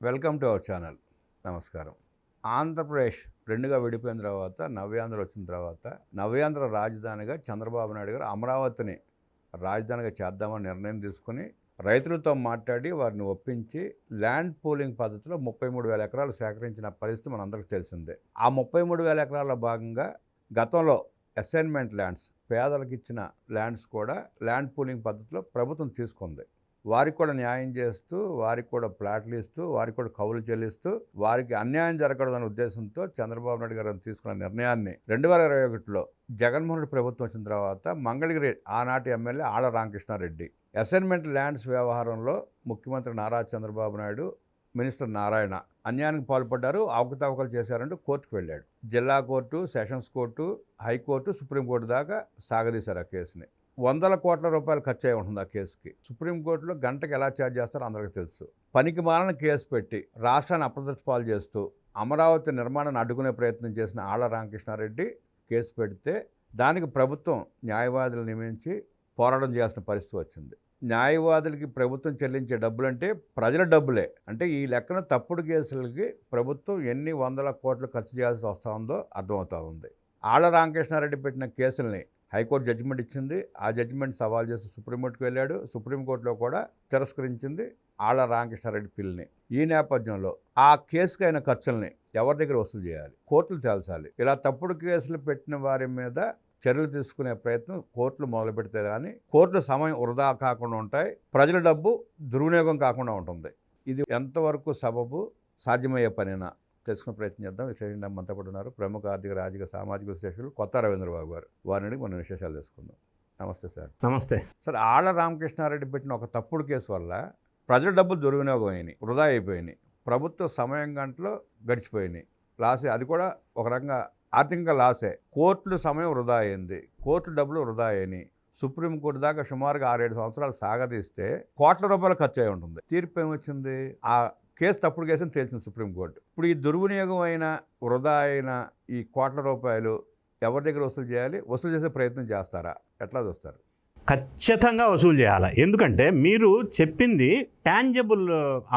Welcome to our channel. నమస్కారం. ఆంధ్రప్రదేశ్ రెండుగా విడిపోయిన తర్వాత నవ్యాంధ్ర వచ్చిన తర్వాత నవ్యాంధ్ర రాజధానిగా చంద్రబాబు నాయుడు గారు అమరావతిని రాజధానిగా చేద్దామని నిర్ణయం తీసుకుని రైతులతో మాట్లాడి వారిని ఒప్పించి ల్యాండ్ పూలింగ్ పద్ధతిలో 33,000 ఎకరాలు సేకరించిన పరిస్థితి మనందరికీ తెలిసిందే. ఆ 33,000 ఎకరాల భాగంగా గతంలో అసైన్మెంట్ ల్యాండ్స్, పేదలకు ఇచ్చిన ల్యాండ్స్ కూడా ల్యాండ్ పూలింగ్ పద్ధతిలో ప్రభుత్వం తీసుకుంది. వారికి కూడా న్యాయం చేస్తూ, వారికి కూడా ప్లాట్లు ఇస్తూ, వారికి కూడా కౌలు చెల్లిస్తూ, వారికి అన్యాయం జరగకూడదనే ఉద్దేశంతో చంద్రబాబు నాయుడు గారు తీసుకున్న నిర్ణయాన్ని 2021లో జగన్మోహన్ రెడ్డి ప్రభుత్వం వచ్చిన తర్వాత మంగళగిరి ఆనాటి MLA Alla Ramakrishna Reddy assignment lands వ్యవహారంలో ముఖ్యమంత్రి నారా చంద్రబాబు నాయుడు, మినిస్టర్ నారాయణ అన్యాయానికి పాల్పడ్డారు, అవకతవకలు చేశారంటూ కోర్టుకు వెళ్ళాడు. జిల్లా court, sessions court, high court, supreme court దాకా సాగదీశారు ఆ కేసుని. 100 కోట్ల రూపాయలు ఖర్చు అయి ఉంటుంది ఆ కేసుకి. సుప్రీంకోర్టులో గంటకు ఎలా ఛార్జ్ చేస్తారో అందరికీ తెలుసు. పనికి మాలిన కేసు పెట్టి రాష్ట్రాన్ని అప్రదిష్ట పాలు చేస్తూ అమరావతి నిర్మాణాన్ని అడ్డుకునే ప్రయత్నం చేసిన ఆళ్ల రామకృష్ణారెడ్డి కేసు పెడితే దానికి ప్రభుత్వం న్యాయవాదులు నియమించి పోరాటం చేయాల్సిన పరిస్థితి వచ్చింది. న్యాయవాదులకి ప్రభుత్వం చెల్లించే డబ్బులంటే ప్రజల డబ్బులే. అంటే ఈ లెక్కన తప్పుడు కేసులకి ప్రభుత్వం ఎన్ని 100 కోట్లు ఖర్చు చేయాల్సి వస్తూ ఉందో అర్థమవుతూ ఉంది. ఆళ్ల రామకృష్ణారెడ్డి పెట్టిన కేసుల్ని హైకోర్టు జడ్జిమెంట్ ఇచ్చింది. ఆ జడ్జిమెంట్ సవాల్ చేసి సుప్రీంకోర్టుకు వెళ్ళాడు. సుప్రీంకోర్టులో కూడా తిరస్కరించింది ఆళ్ల రామకృష్ణారెడ్డి పిల్లని. ఈ నేపథ్యంలో ఆ కేసుకు అయిన ఖర్చుల్ని ఎవరి దగ్గర వసూలు చేయాలి? కోర్టులు తేల్చాలి. ఇలా తప్పుడు కేసులు పెట్టిన వారి మీద చర్యలు తీసుకునే ప్రయత్నం కోర్టులు మొదలు పెడితే కానీ కోర్టుల సమయం వృధా కాకుండా ఉంటాయి, ప్రజల డబ్బు దుర్వినియోగం కాకుండా ఉంటుంది. ఇది ఎంతవరకు సబబు, సాధ్యమయ్యే పనేనా తెలుసుకునే ప్రయత్నం చేద్దాం. విశేషంగా మనతో పాటు ఉన్నారు ప్రముఖ ఆర్థిక, రాజకీయ, సామాజిక విశ్లేషకులు కొత్త రవీంద్రబాబు గారు. వారిని మనం విశేషాలు తెలుసుకుందాం. నమస్తే సార్. నమస్తే సార్. ఆళ్ల రామకృష్ణారెడ్డి పెట్టిన ఒక తప్పుడు కేసు వల్ల ప్రజల డబ్బులు దుర్వినియోగం అయినాయి, వృధా అయిపోయినాయి, ప్రభుత్వ సమయం గంటలో గడిచిపోయినాయి, లాసే. అది కూడా ఒక రకంగా ఆర్థికంగా లాసే. కోర్టుల సమయం వృధా అయింది, కోర్టు డబ్బులు వృధా అయినాయి. సుప్రీంకోర్టు దాకా సుమారుగా 6-7 సంవత్సరాలు సాగదీస్తే కోట్ల రూపాయలు ఖర్చు అయి ఉంటుంది. తీర్పు ఏమొచ్చింది? ఆ కేసు తప్పుడు కేసు అని తేల్చింది సుప్రీంకోర్టు. ఇప్పుడు ఈ దుర్వినియోగం అయిన, వృధా అయిన ఈ కోట్ల రూపాయలు ఎవరి దగ్గర వసూలు చేయాలి? వసూలు చేసే ప్రయత్నం చేస్తారా? ఎట్లా చూస్తారు? ఖచ్చితంగా వసూలు చేయాలి. ఎందుకంటే మీరు చెప్పింది టాంజబుల్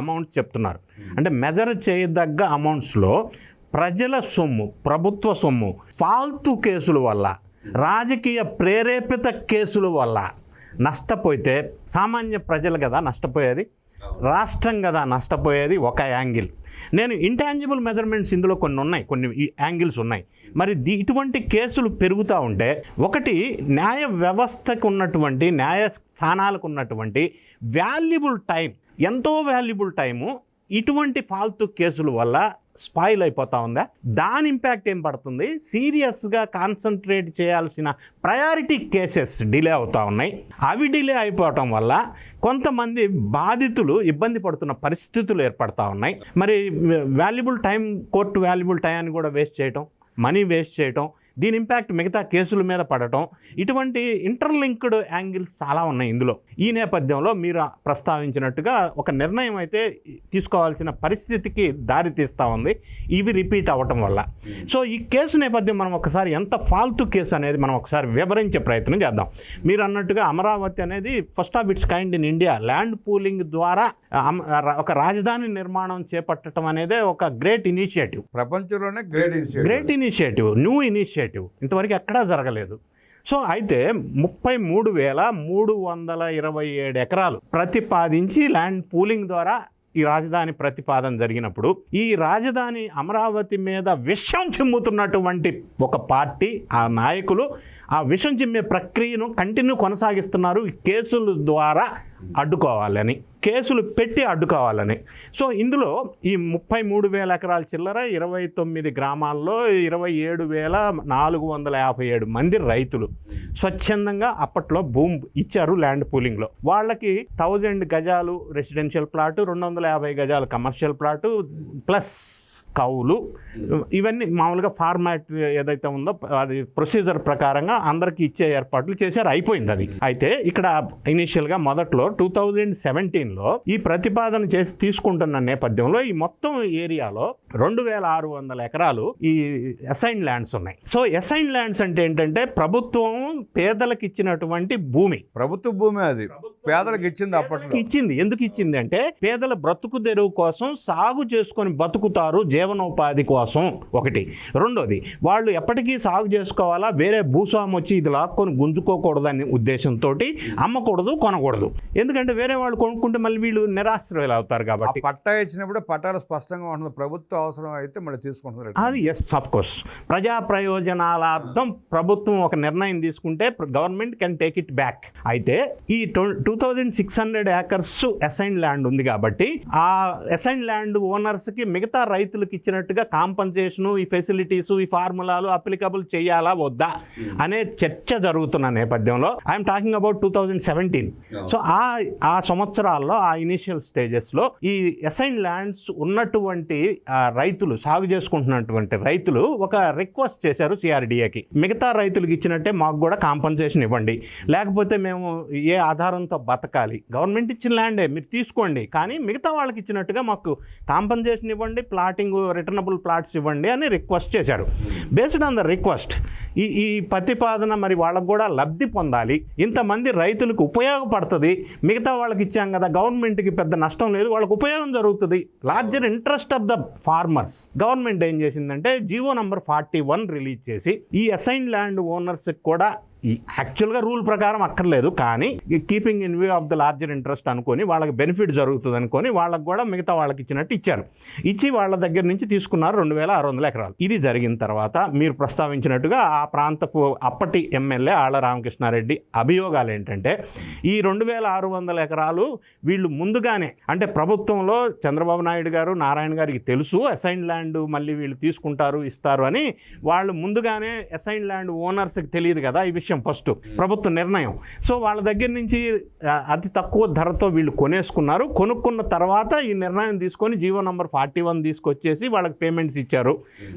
అమౌంట్ చెప్తున్నారు. అంటే మెజర్ చేయదగ్గ అమౌంట్స్లో ప్రజల సొమ్ము, ప్రభుత్వ సొమ్ము ఫాల్తూ కేసుల వల్ల, రాజకీయ ప్రేరేపిత కేసుల వల్ల నష్టపోతే సామాన్య ప్రజలు కదా నష్టపోయేది, రాష్ట్రం కదా నష్టపోయేది ఒక యాంగిల్. నేను ఇంటాంజిబుల్ మెజర్మెంట్స్ ఇందులో కొన్ని ఉన్నాయి, కొన్ని యాంగిల్స్ ఉన్నాయి. మరి ఇటువంటి కేసులు పెరుగుతూ ఉంటే ఒకటి న్యాయ వ్యవస్థకు ఉన్నటువంటి, న్యాయస్థానాలకు ఉన్నటువంటి వాల్యుబుల్ టైం, ఎంతో వాల్యుబుల్ టైము ఇటువంటి ఫాల్తూ కేసుల వల్ల స్పాయిల్ అయిపోతూ ఉందా? దాని ఇంపాక్ట్ ఏం పడుతుంది? సీరియస్గా కాన్సన్ట్రేట్ చేయాల్సిన ప్రయారిటీ కేసెస్ డిలే అవుతూ ఉన్నాయి. అవి డిలే అయిపోవటం వల్ల కొంతమంది బాధితులు ఇబ్బంది పడుతున్న పరిస్థితులు ఏర్పడతా ఉన్నాయి. మరి వాల్యుబుల్ టైం, కోర్టు వాల్యుబుల్ టైంని కూడా వేస్ట్ చేయటం, మనీ వేస్ట్ చేయటం, దీని ఇంపాక్ట్ మిగతా కేసుల మీద పడటం, ఇటువంటి ఇంటర్లింక్డ్ యాంగిల్స్ చాలా ఉన్నాయి ఇందులో. ఈ నేపథ్యంలో మీరు ప్రస్తావించినట్టుగా ఒక నిర్ణయం అయితే తీసుకోవాల్సిన పరిస్థితికి దారి తీస్తూ ఉంది ఇవి రిపీట్ అవ్వటం వల్ల. సో ఈ కేసు నేపథ్యం మనం ఒకసారి ఎంత ఫాల్తూ కేసు అనేది మనం ఒకసారి వివరించే ప్రయత్నం చేద్దాం. మీరు అన్నట్టుగా అమరావతి అనేది first of it's kind in India. Land pooling ద్వారా ఒక రాజధాని నిర్మాణం చేపట్టడం అనేది ఒక గ్రేట్ ఇనిషియేటివ్, ప్రపంచంలోనే గ్రేట్ ఇనిషియేటివ్, న్యూ ఇనిషియేటివ్. ఇంతవరకు ఎక్కడా జరగలేదు. సో అయితే 33,327 ఎకరాలు ప్రతిపాదించి ల్యాండ్ పూలింగ్ ద్వారా ఈ రాజధాని ప్రతిపాదన జరిగినప్పుడు ఈ రాజధాని అమరావతి మీద విషం చిమ్ముతున్నటువంటి ఒక పార్టీ, ఆ నాయకులు ఆ విషం చిమ్మే ప్రక్రియను కంటిన్యూ కొనసాగిస్తున్నారు. ఈ కేసుల ద్వారా అడ్డుకోవాలని, కేసులు పెట్టి అడ్డుకోవాలని. సో ఇందులో ఈ 33,000 ఎకరాల చిల్లర 29 గ్రామాల్లో 27,457 మంది రైతులు స్వచ్ఛందంగా అప్పట్లో భూమి ఇచ్చారు ల్యాండ్ పూలింగ్లో. వాళ్ళకి 1000 గజాలు రెసిడెన్షియల్ ప్లాటు, 250 గజాలు కమర్షియల్ ప్లాటు, ప్లస్ కౌలు, ఇవన్నీ మామూలుగా ఫార్మాట్ ఏదైతే ఉందో అది ప్రొసీజర్ ప్రకారంగా అందరికీ ఇచ్చే ఏర్పాట్లు చేశారు, అయిపోయింది అది. అయితే ఇక్కడ ఇనీషియల్గా మొదట్లో 2017లో ఈ ప్రతిపాదన చేసి తీసుకుంటున్న నేపథ్యంలో ఈ మొత్తం ఏరియాలో 2600 ఎకరాలు ఈ అసైన్ ల్యాండ్స్ ఉన్నాయి. సో అసైన్ ల్యాండ్స్ అంటే ఏంటంటే ప్రభుత్వం పేదలకు ఇచ్చినటువంటి భూమి. ప్రభుత్వ భూమి అది పేదలకు ఇచ్చింది, అప్పట్లో ఇచ్చింది. ఎందుకు ఇచ్చింది అంటే పేదల బ్రతుకు తెరువు కోసం సాగు చేసుకొని బతుకుతారు, జీవనోపాధి కోసం ఒకటి. రెండోది వాళ్ళు ఎప్పటికీ సాగు చేసుకోవాలా, వేరే భూస్వామి వచ్చి ఇది లాక్కొని గుంజుకోకూడదని ఉద్దేశంతో అమ్మకూడదు, కొనకూడదు. ఎందుకంటే వేరే వాళ్ళు కొనుక్కుంటే మళ్ళీ వీళ్ళు నిరాశ్రయులు అవుతారు కాబట్టి. పట్టా ఇచ్చినప్పుడు పట్టాలు స్పష్టంగా ఉంటుంది, ప్రభుత్వం అవసరం అయితే మళ్ళీ తీసుకుంటున్నారు అది. ఎస్, ఆఫ్ కోర్స్ ప్రజా ప్రయోజనాలార్థం ప్రభుత్వం ఒక నిర్ణయం తీసుకుంటే government can take it back. అయితే ఈ 2600 ఏకర్స్ అసైన్ ల్యాండ్ ఉంది కాబట్టి ఆ అసైన్ ల్యాండ్ ఓనర్స్కి మిగతా రైతులకు ఇచ్చినట్టుగా కాంపన్సేషను, ఈ ఫెసిలిటీస్, ఈ ఫార్ములాలు అప్లికబుల్ చేయాలా వద్దా అనే చర్చ జరుగుతున్న నేపథ్యంలో ఐఎమ్ టాకింగ్ అబౌట్ 2017. సో ఆ సంవత్సరాల్లో ఆ ఇనిషియల్ స్టేజెస్లో ఈ అసైన్ ల్యాండ్స్ ఉన్నటువంటి రైతులు, సాగు చేసుకుంటున్నటువంటి రైతులు ఒక రిక్వెస్ట్ చేశారు సిఆర్డిఏకి, మిగతా రైతులకు ఇచ్చినట్టే మాకు కూడా కాంపన్సేషన్ ఇవ్వండి, లేకపోతే మేము ఏ ఆధారంతో బతకాలి, గవర్నమెంట్ ఇచ్చిన ల్యాండే మీరు తీసుకోండి కానీ మిగతా వాళ్ళకి ఇచ్చినట్టుగా మాకు కాంపన్సేషన్ ఇవ్వండి, ప్లాటింగ్ రిటర్నబుల్ ప్లాట్స్ ఇవ్వండి అని రిక్వెస్ట్ చేశారు. బేస్డ్ ఆన్ ద రిక్వెస్ట్ ఈ ప్రతిపాదన మరి వాళ్ళకు కూడా లబ్ధి పొందాలి, ఇంతమంది రైతులకు ఉపయోగపడుతుంది, మిగతా వాళ్ళకి ఇచ్చాం కదా గవర్నమెంట్కి పెద్ద నష్టం లేదు, వాళ్ళకి ఉపయోగం జరుగుతుంది, larger interest of the farmers. Government ఏం చేసిందంటే జీవో నంబర్ 41 రిలీజ్ చేసి ఈ అసైన్ ల్యాండ్ ఓనర్స్కి కూడా ఈ యాక్చువల్గా రూల్ ప్రకారం అక్కర్లేదు కానీ keeping in view of the larger interest అనుకొని వాళ్ళకి బెనిఫిట్ జరుగుతుంది అనుకొని వాళ్ళకి కూడా మిగతా వాళ్ళకి ఇచ్చినట్టు ఇచ్చారు. ఇచ్చి వాళ్ళ దగ్గర నుంచి తీసుకున్నారు 2600 ఎకరాలు. ఇది జరిగిన తర్వాత మీరు ప్రస్తావించినట్టుగా ఆ ప్రాంతపు అప్పటి ఎమ్మెల్యే ఆళ్ల రామకృష్ణారెడ్డి అభియోగాలు ఏంటంటే ఈ 2600 ఎకరాలు వీళ్ళు ముందుగానే, అంటే ప్రభుత్వంలో చంద్రబాబు నాయుడు గారు, నారాయణ గారికి తెలుసు అసైన్ ల్యాండ్ మళ్ళీ వీళ్ళు తీసుకుంటారు, ఇస్తారు అని, వాళ్ళు ముందుగానే అసైన్ ల్యాండ్ ఓనర్స్కి తెలియదు కదా ఈ విషయం, ఫస్ట్ ప్రభుత్వ నిర్ణయం. సో వాళ్ళ దగ్గర నుంచి అతి తక్కువ ధరతో వీళ్ళు కొనేసుకున్నారు. కొనుక్కున్న తర్వాత ఈ నిర్ణయం తీసుకొని జీవో నంబర్ 41 తీసుకొచ్చేసి వాళ్ళకి పేమెంట్స్ ఇచ్చారు.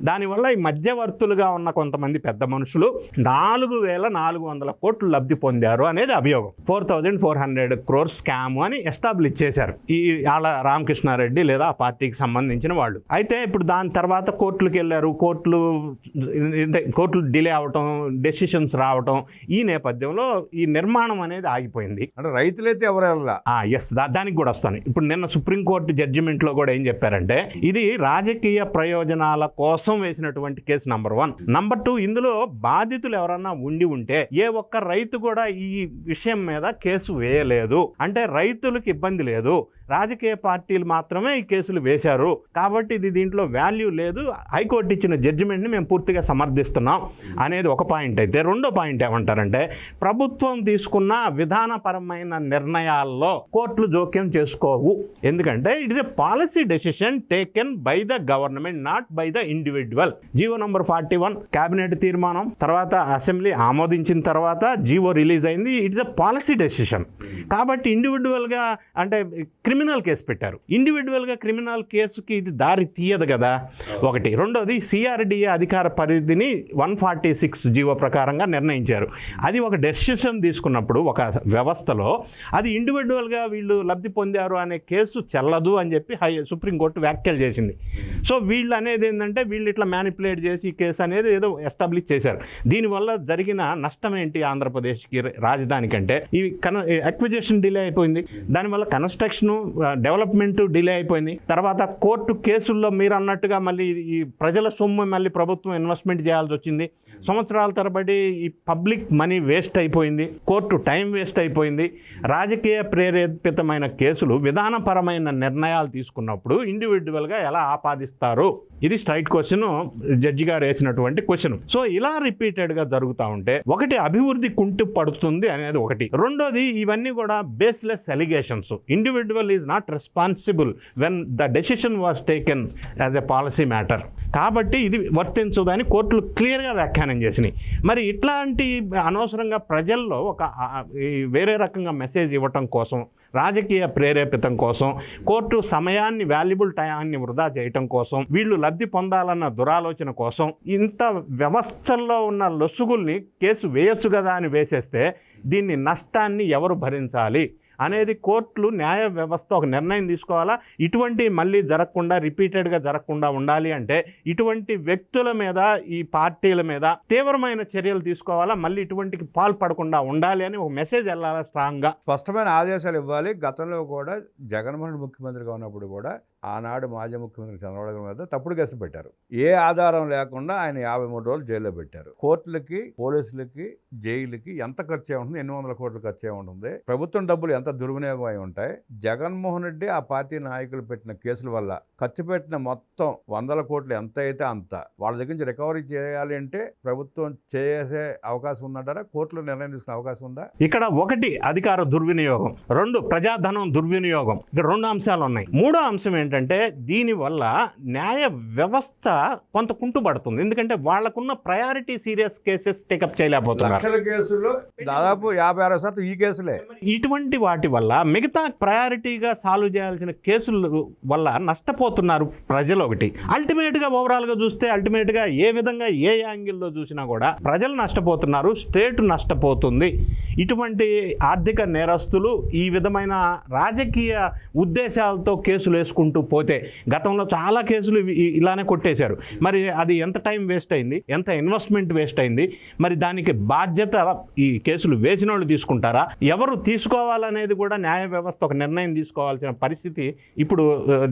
దానివల్ల ఈ మధ్యవర్తులుగా ఉన్న కొంతమంది పెద్ద మనుషులు 4400 కోట్లు లబ్ధి పొందారు అనేది అభియోగం. 4400 crores స్కామ్ అని ఎస్టాబ్లిష్ చేశారు ఈ ఆళ్ల రామకృష్ణారెడ్డి లేదా ఆ పార్టీకి సంబంధించిన వాళ్ళు. అయితే ఇప్పుడు దాని తర్వాత కోర్టులకు వెళ్ళారు, కోర్టులు డిలే అవటం, డెసిషన్స్ రావటం, ఈ నేపథ్యంలో ఈ నిర్మాణం అనేది ఆగిపోయింది. అంటే రైతులైతే ఎవరెల్లా ఎస్, దానికి కూడా వస్తాను. ఇప్పుడు నిన్న సుప్రీంకోర్టు జడ్జిమెంట్లో కూడా ఏం చెప్పారంటే ఇది రాజకీయ ప్రయోజనాల కోసం వేసినటువంటి కేసు నంబర్ 1. నంబర్ 2, ఇందులో బాధితులు ఎవరన్నా ఉంటే ఏ ఒక్క రైతు కూడా ఈ విషయం మీద కేసు వేయలేదు. అంటే రైతులకు ఇబ్బంది లేదు, రాజకీయ పార్టీలు మాత్రమే ఈ కేసులు వేశారు కాబట్టి దీంట్లో వాల్యూ లేదు, హైకోర్టు ఇచ్చిన జడ్జిమెంట్ని మేము పూర్తిగా సమర్థిస్తున్నాం అనేది ఒక పాయింట్. అయితే రెండో పాయింట్ ఏమంటారంటే ప్రభుత్వం తీసుకున్న విధానపరమైన నిర్ణయాల్లో కోర్టులు జోక్యం చేసుకోవు. ఎందుకంటే it is a policy decision taken by the government, not by the individual. GO number 41 cabinet తీర్మానం, తర్వాత అసెంబ్లీ ఆమోదించిన తర్వాత జీవో రిలీజ్ అయింది. It is a policy decision. కాబట్టి ఇండివిజువల్గా అంటే క్రిమినల్ కేసు పెట్టారు. ఇండివిజువల్గా క్రిమినల్ కేసుకి ఇది దారి తీయదు కదా ఒకటి. రెండోది సిఆర్డిఏ అధికార పరిధిని 146 జీవో ప్రకారంగా నిర్ణయించారు. అది ఒక డెసిషన్ తీసుకున్నప్పుడు ఒక వ్యవస్థలో అది ఇండివిజువల్గా వీళ్ళు లబ్ధి పొందారు అనే కేసు చెల్లదు అని చెప్పి సుప్రీంకోర్టు వ్యాఖ్యలు చేసింది. సో వీళ్ళు అనేది ఏంటంటే వీళ్ళు ఇట్లా మ్యానిపులేట్ చేసి ఈ కేసు అనేది ఏదో ఎస్టాబ్లిష్ చేశారు. దీనివల్ల జరిగిన నష్టం ఏంటి ఆంధ్రప్రదేశ్కి, రాజధాని కంటే ఈ అక్విజిషన్ డిలే అయిపోయింది, దానివల్ల కన్స్ట్రక్షన్ డెవలప్మెంట్ డిలే అయిపోయింది. తర్వాత కోర్టు కేసుల్లో మీరు అన్నట్టుగా మళ్ళీ ఈ ప్రజల సొమ్ము మళ్ళీ ప్రభుత్వం ఇన్వెస్ట్మెంట్ చేయాల్సి వచ్చింది. సంవత్సరాల తరబడి ఈ పబ్లిక్ మనీ వేస్ట్ అయిపోయింది, కోర్టు టైం వేస్ట్ అయిపోయింది. రాజకీయ ప్రేరేపితమైన కేసులు విధానపరమైన నిర్ణయాలు తీసుకున్నప్పుడు ఇండివిజువల్గా ఎలా ఆపాదిస్తారు? ఇది స్ట్రైట్ క్వశ్చన్, జడ్జి గారు వేసినటువంటి క్వశ్చన్. సో ఇలా రిపీటెడ్గా జరుగుతూ ఉంటే ఒకటి అభివృద్ధి కుంటు పడుతుంది అనేది ఒకటి. రెండోది ఇవన్నీ కూడా baseless allegations. Individual is not responsible when the decision was taken as a policy matter. కాబట్టి ఇది వర్తించదని కోర్టులు క్లియర్గా వ్యాఖ్యానించారు. అధ్యయనం చేసినాయి. మరి ఇట్లాంటి అనవసరంగా ప్రజల్లో ఒక ఈ వేరే రకంగా మెసేజ్ ఇవ్వటం కోసం, రాజకీయ ప్రేరేపితం కోసం, కోర్టు సమయాన్ని వాల్యుబుల్ టైంని వృధా చేయటం కోసం, వీళ్ళు లబ్ధి పొందాలన్న దురాలోచన కోసం ఇంత వ్యవస్థల్లో ఉన్న లొసుగుల్ని కేసు వేయొచ్చు కదా అని వేసేస్తే దీన్ని నష్టాన్ని ఎవరు భరించాలి అనేది కోర్టులు, న్యాయ వ్యవస్థ ఒక నిర్ణయం తీసుకోవాలా. ఇటువంటి మళ్ళీ జరగకుండా, రిపీటెడ్గా జరగకుండా ఉండాలి అంటే ఇటువంటి వ్యక్తుల మీద, ఈ పార్టీల మీద తీవ్రమైన చర్యలు తీసుకోవాలా. మళ్ళీ ఇటువంటికి పాల్పడకుండా ఉండాలి అని ఒక మెసేజ్ వెళ్ళాలా స్ట్రాంగ్గా. స్పష్టమైన ఆదేశాలు ఇవ్వాలి. గతంలో కూడా జగన్మోహన్ రెడ్డి ముఖ్యమంత్రిగా ఉన్నప్పుడు కూడా ఆనాడు మాజీ ముఖ్యమంత్రి చంద్రబాబు నాయుడు మీద తప్పుడు కేసులు పెట్టారు. ఏ ఆధారం లేకుండా ఆయన 53 రోజులు జైల్లో పెట్టారు. కోర్టులకి, పోలీసులకి, జైలుకి ఎంత ఖర్చు ఉంటుంది? 800 కోట్లు ఖర్చు ఉంటుంది. ప్రభుత్వం డబ్బులు ఎంత దుర్వినియోగం అయి ఉంటాయి. జగన్మోహన్ రెడ్డి ఆ పార్టీ నాయకులు పెట్టిన కేసుల వల్ల ఖర్చు పెట్టిన మొత్తం 100 కోట్లు ఎంత అయితే అంత వాళ్ళ దగ్గర నుంచి రికవరీ చేయాలి అంటే ప్రభుత్వం చేసే అవకాశం ఉందంటారా? కోర్టులో నిర్ణయం తీసుకునే అవకాశం ఉందా? ఇక్కడ 1 అధికార దుర్వినియోగం, 2 ప్రజాధనం దుర్వినియోగం. ఇక్కడ 2 అంశాలు ఉన్నాయి. 3వ అంశం ఏంటంటే దీనివల్ల న్యాయ వ్యవస్థ కొంత కుంటుపడుతుంది. ఎందుకంటే వాళ్లకున్న ప్రయారిటీ సీరియస్ కేసెస్ టేకప్ చేయలేకపోతున్నారు. లక్షల కేసుల్లో దాదాపు 56% ఈ కేసులే. ఇటువంటి వాటి వల్ల మిగతా ప్రయారిటీగా సాల్వ్ చేయాల్సిన కేసుల వల్ల నష్టపోతున్నారు ప్రజలు. ఒకటి అల్టిమేట్గా ఓవరాల్గా చూస్తే అల్టిమేట్గా ఏ విధంగా ఏ యాంగిల్లో చూసినా కూడా ప్రజలు నష్టపోతున్నారు, స్టేట్ నష్టపోతుంది. ఇటువంటి ఆర్థిక నేరస్తులు ఈ విధమైన రాజకీయ ఉద్దేశాలతో కేసులు వేసుకుంటూ పోతే, గతంలో చాలా కేసులు ఇలానే కొట్టేశారు. మరి అది ఎంత టైం వేస్ట్ అయింది, ఎంత ఇన్వెస్ట్మెంట్ వేస్ట్ అయింది. మరి దానికి బాధ్యత ఈ కేసులు వేసిన వాళ్ళు తీసుకుంటారా? ఎవరు తీసుకోవాలనేది కూడా న్యాయ వ్యవస్థ ఒక నిర్ణయం తీసుకోవాల్సిన పరిస్థితి ఇప్పుడు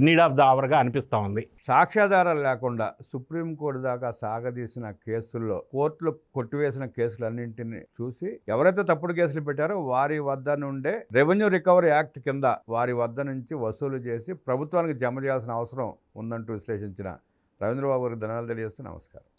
నీడ్ ఆఫ్ ద అవర్గా అనిపిస్తూ ఉంది. సాక్ష్యాధారాలు లేకుండా సుప్రీంకోర్టు దాకా సాగదీసిన కేసుల్లో కోర్టులు కొట్టివేసిన కేసులన్నింటినీ చూసి ఎవరైతే తప్పుడు కేసులు పెట్టారో వారి వద్ద నుండే రెవెన్యూ రికవరీ యాక్ట్ కింద వారి వద్ద నుంచి వసూలు చేసి ప్రభుత్వానికి జమ చేయాల్సిన అవసరం ఉందంటూ విశ్లేషించిన రవీంద్రబాబు గారికి ధన్యవాదాలు తెలియజేస్తూ నమస్కారం.